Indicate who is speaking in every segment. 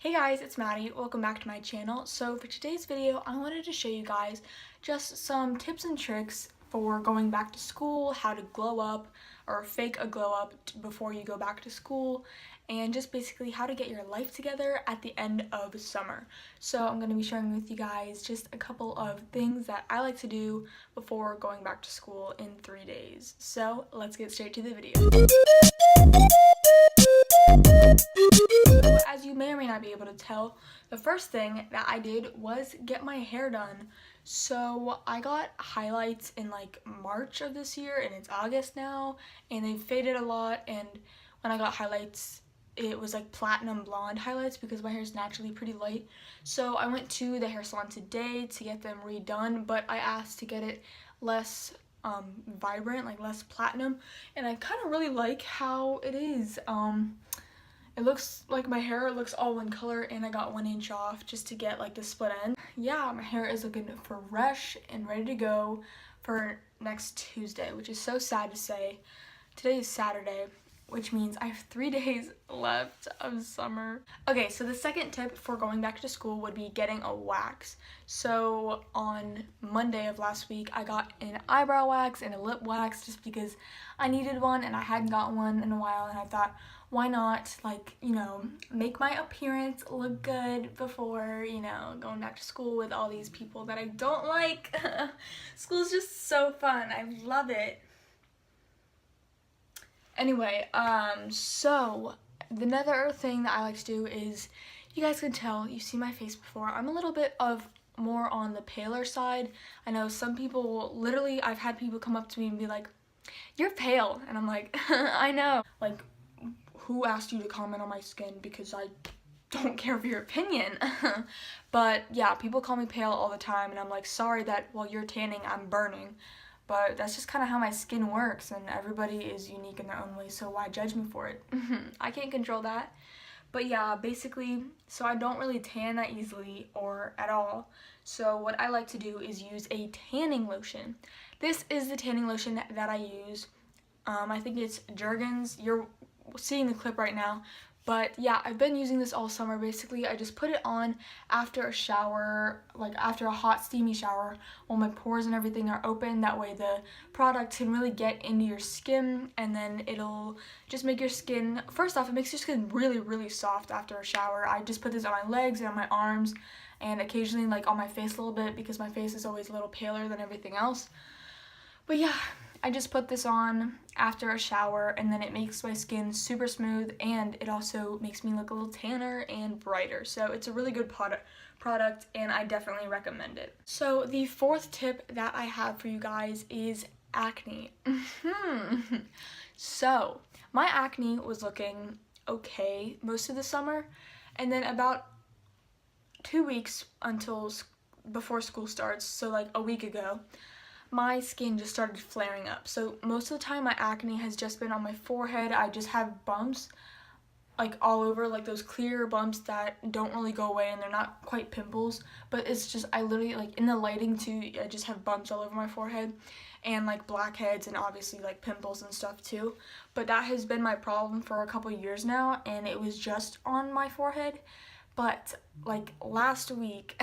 Speaker 1: Hey guys, it's Maddie. Welcome back to my channel. So for today's video, I wanted to show you guys just some tips and tricks for going back to school, how to glow up or fake a glow up before you go back to school, and just basically how to get your life together at the end of summer. So I'm going to be sharing with you guys just a couple of things that I like to do before going back to school in 3 days. So let's get straight to the video. As you may or may not be able to tell, the first thing that I did was get my hair done. So I got highlights in like March of this year and it's August now and they've faded a lot, and when I got highlights it was like platinum blonde highlights because my hair is naturally pretty light. So I went to the hair salon today to get them redone, but I asked to get it less vibrant, like less platinum, and I kind of really like how it is. It looks like my hair looks all one color, and I got 1 inch off just to get like the split end. Yeah, my hair is looking fresh and ready to go for next Tuesday, which is so sad to say. Today is Saturday, which means I have 3 days left of summer. Okay, so the second tip for going back to school would be getting a wax. So on Monday of last week, I got an eyebrow wax and a lip wax just because I needed one and I hadn't got one in a while, and I thought, why not, like, you know, make my appearance look good before, you know, going back to school with all these people that I don't like. School's just so fun. I love it. Anyway, so another thing that I like to do is, you guys can tell, you've seen my face before, I'm a little bit of more on the paler side. I know some people, literally, I've had people come up to me and be like, "You're pale," and I'm like, I know. Like, who asked you to comment on my skin? Because I don't care for your opinion. But yeah, people call me pale all the time, and I'm like, sorry that while you're tanning, I'm burning. But that's just kind of how my skin works, and everybody is unique in their own way, so why judge me for it? I can't control that. But yeah, basically, so I don't really tan that easily or at all. So what I like to do is use a tanning lotion. This is the tanning lotion that I use. I think it's Jergens. You're seeing the clip right now. But yeah, I've been using this all summer. Basically, I just put it on after a shower, like after a hot steamy shower, while my pores and everything are open. That way the product can really get into your skin, and then it'll just make your skin, first off, it makes your skin really, really soft after a shower. I just put this on my legs and on my arms, and occasionally like on my face a little bit because my face is always a little paler than everything else. But yeah, I just put this on after a shower, and then it makes my skin super smooth, and it also makes me look a little tanner and brighter. So it's a really good product, and I definitely recommend it. So the fourth tip that I have for you guys is acne. So my acne was looking okay most of the summer, and then about 2 weeks before school starts, so like a week ago, my skin just started flaring up. So most of the time my acne has just been on my forehead. I just have bumps like all over, like those clear bumps that don't really go away, and they're not quite pimples, but it's just, I literally, like in the lighting too, I just have bumps all over my forehead and like blackheads and obviously like pimples and stuff too. But that has been my problem for a couple years now, and it was just on my forehead. But like last week,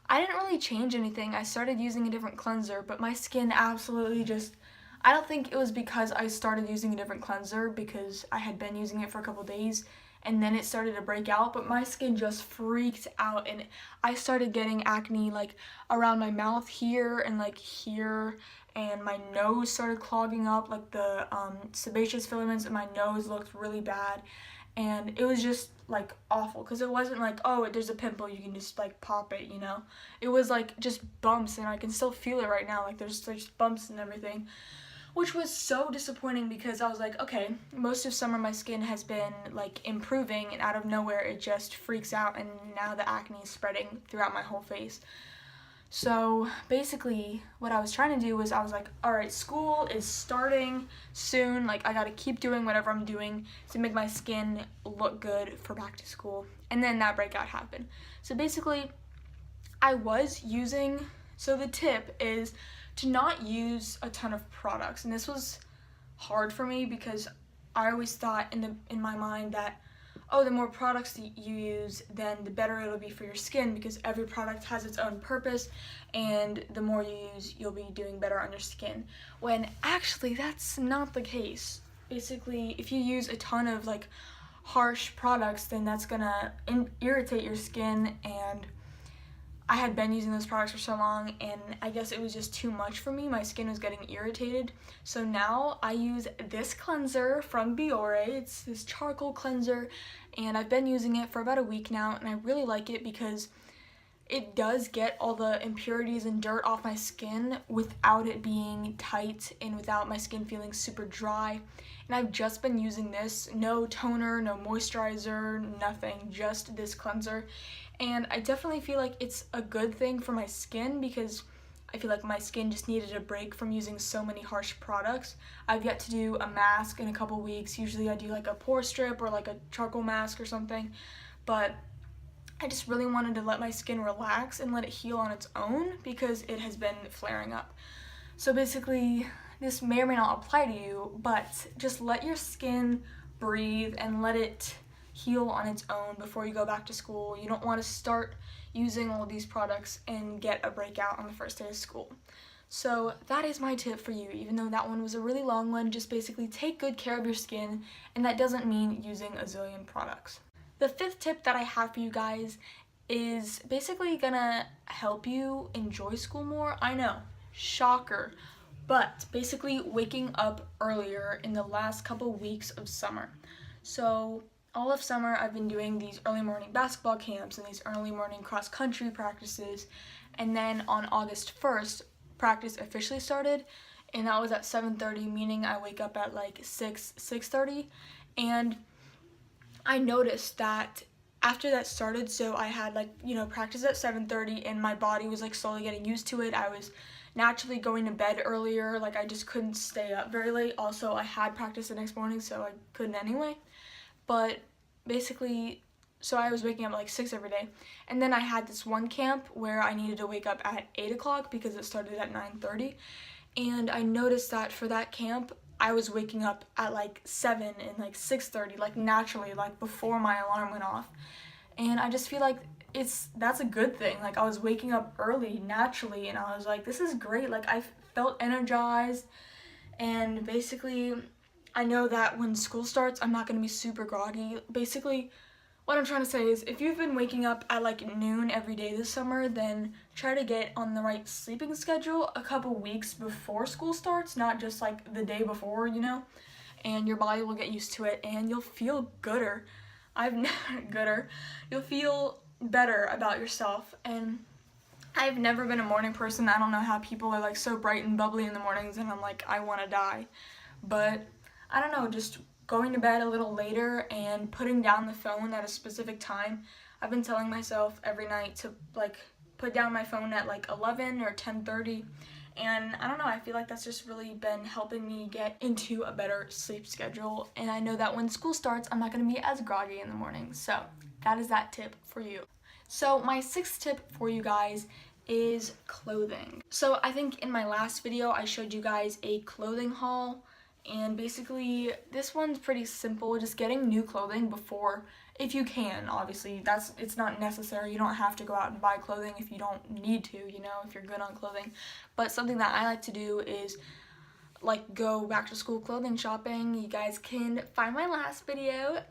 Speaker 1: I didn't really change anything. I started using a different cleanser, but my skin absolutely just, I don't think it was because I started using a different cleanser, because I had been using it for a couple days and then it started to break out, but my skin just freaked out, and I started getting acne like around my mouth here and like here, and my nose started clogging up, like the sebaceous filaments in my nose looked really bad. And it was just like awful, because it wasn't like, oh, there's a pimple, you can just like pop it, you know. It was like just bumps, and I can still feel it right now, like there's bumps and everything, which was so disappointing, because I was like, okay, most of summer my skin has been like improving, and out of nowhere it just freaks out, and now the acne is spreading throughout my whole face. So basically what I was trying to do was, I was like, all right, school is starting soon, like I gotta keep doing whatever I'm doing to make my skin look good for back to school. And then that breakout happened. So basically I was using, so the tip is to not use a ton of products, and this was hard for me because I always thought in my mind that, oh, the more products that you use, then the better it'll be for your skin, because every product has its own purpose, and the more you use, you'll be doing better on your skin. When actually, that's not the case. Basically, if you use a ton of like harsh products, then that's gonna irritate your skin, and I had been using those products for so long, and I guess it was just too much for me. My skin was getting irritated. So now I use this cleanser from Biore. It's this charcoal cleanser, and I've been using it for about a week now, and I really like it because it does get all the impurities and dirt off my skin without it being tight and without my skin feeling super dry. And I've just been using this, no toner, no moisturizer, nothing, just this cleanser. And I definitely feel like it's a good thing for my skin, because I feel like my skin just needed a break from using so many harsh products. I've yet to do a mask in a couple weeks. Usually I do like a pore strip or like a charcoal mask or something, but I just really wanted to let my skin relax and let it heal on its own, because it has been flaring up. So basically, this may or may not apply to you, but just let your skin breathe and let it heal on its own before you go back to school. You don't want to start using all these products and get a breakout on the first day of school. So that is my tip for you, even though that one was a really long one. Just basically take good care of your skin, and that doesn't mean using a zillion products. The fifth tip that I have for you guys is basically gonna help you enjoy school more. I know, shocker, but basically waking up earlier in the last couple weeks of summer. So all of summer I've been doing these early morning basketball camps and these early morning cross country practices, and then on August 1st practice officially started, and that was at 7:30, meaning I wake up at like 6:30, and I noticed that after that started, so I had like, practice at 7:30, and my body was like slowly getting used to it. I was naturally going to bed earlier, like I just couldn't stay up very late. Also, I had practice the next morning, so I couldn't anyway. But basically, so I was waking up at like 6 every day, and then I had this one camp where I needed to wake up at 8 o'clock because it started at 9:30, and I noticed that for that camp, I was waking up at like 7 and like 6:30, like naturally, like before my alarm went off. And I just feel like that's a good thing. Like I was waking up early naturally, and I was like, this is great. Like I felt energized, and basically I know that when school starts, I'm not going to be super groggy. Basically, what I'm trying to say is, if you've been waking up at like noon every day this summer, then try to get on the right sleeping schedule a couple weeks before school starts, not just like the day before, and your body will get used to it, and you'll feel gooder. You'll feel better about yourself. And I've never been a morning person. I don't know how people are like so bright and bubbly in the mornings, and I'm like, I want to die. But I don't know, just going to bed a little later and putting down the phone at a specific time. I've been telling myself every night to like put down my phone at like 11 or 10:30, and I don't know, I feel like that's just really been helping me get into a better sleep schedule, and I know that when school starts, I'm not going to be as groggy in the morning. So that is that tip for you. So my sixth tip for you guys is clothing. So I think in my last video I showed you guys a clothing haul, and basically this one's pretty simple, just getting new clothing before, if you can, obviously, it's not necessary. You don't have to go out and buy clothing if you don't need to, if you're good on clothing. But something that I like to do is like go back to school clothing shopping. You guys can find my last video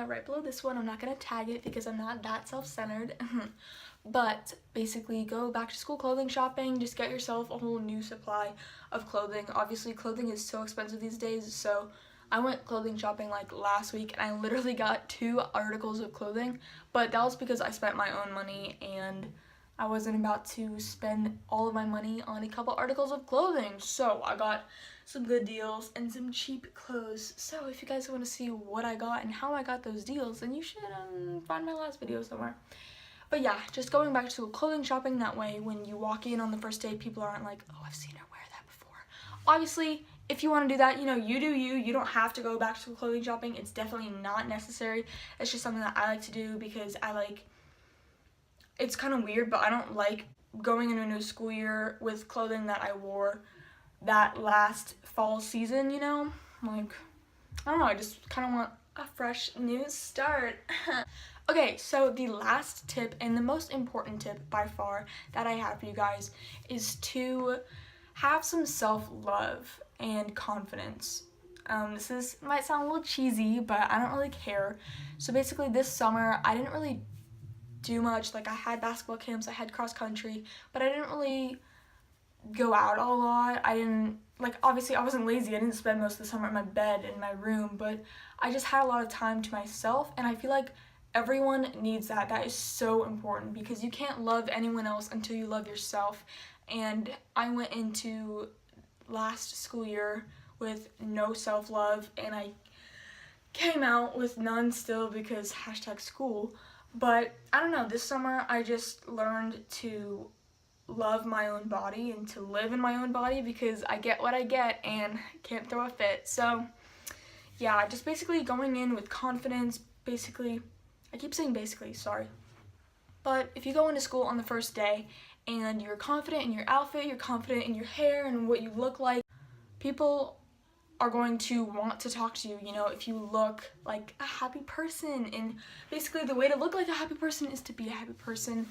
Speaker 1: right below this one. I'm not gonna tag it because I'm not that self-centered. But basically, go back to school clothing shopping, just get yourself a whole new supply of clothing. Obviously, clothing is so expensive these days, so I went clothing shopping like last week, and I literally got 2 articles of clothing, but that was because I spent my own money, and I wasn't about to spend all of my money on a couple articles of clothing. So I got some good deals and some cheap clothes. So if you guys want to see what I got and how I got those deals, then you should find my last video somewhere. But yeah, just going back to clothing shopping, that way when you walk in on the first day, people aren't like, oh, I've seen her wear that before. Obviously, if you want to do that, you do you. You don't have to go back to clothing shopping. It's definitely not necessary. It's just something that I like to do because it's kind of weird, but I don't like going into a new school year with clothing that I wore that last fall season, Like, I don't know, I just kind of want a fresh new start. Okay, so the last tip and the most important tip by far that I have for you guys is to have some self-love and confidence. This might sound a little cheesy, but I don't really care. So basically this summer I didn't really do much. Like, I had basketball camps, I had cross country, but I didn't really go out a lot. I didn't, like, obviously I wasn't lazy. I didn't spend most of the summer in my bed in my room, but I just had a lot of time to myself, and I feel like everyone needs that. That is so important because you can't love anyone else until you love yourself. And I went into last school year with no self-love, and I came out with none still because #school. But I don't know, this summer I just learned to love my own body and to live in my own body because I get what I get and can't throw a fit. So yeah, just basically going in with confidence. Basically, I keep saying basically, sorry. But if you go into school on the first day and you're confident in your outfit, you're confident in your hair and what you look like, people are going to want to talk to you, you know, if you look like a happy person. And basically the way to look like a happy person is to be a happy person.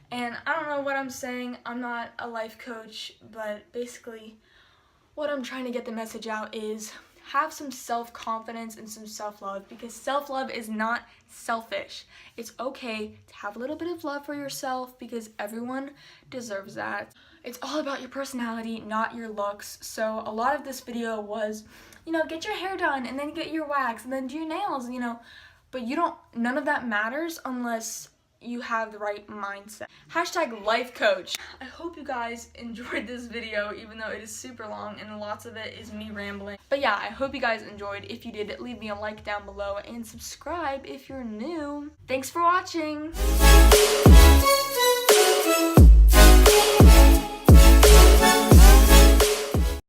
Speaker 1: And I don't know what I'm saying, I'm not a life coach, but basically what I'm trying to get the message out is have some self-confidence and some self-love, because self-love is not selfish. It's okay to have a little bit of love for yourself because everyone deserves that. It's all about your personality, not your looks. So a lot of this video was, you know, get your hair done and then get your wax and then do your nails, you know, but none of that matters unless you have the right mindset. #life coach. I hope you guys enjoyed this video, even though it is super long and lots of it is me rambling. But yeah, I hope you guys enjoyed. If you did, leave me a like down below and subscribe if you're new. Thanks for watching.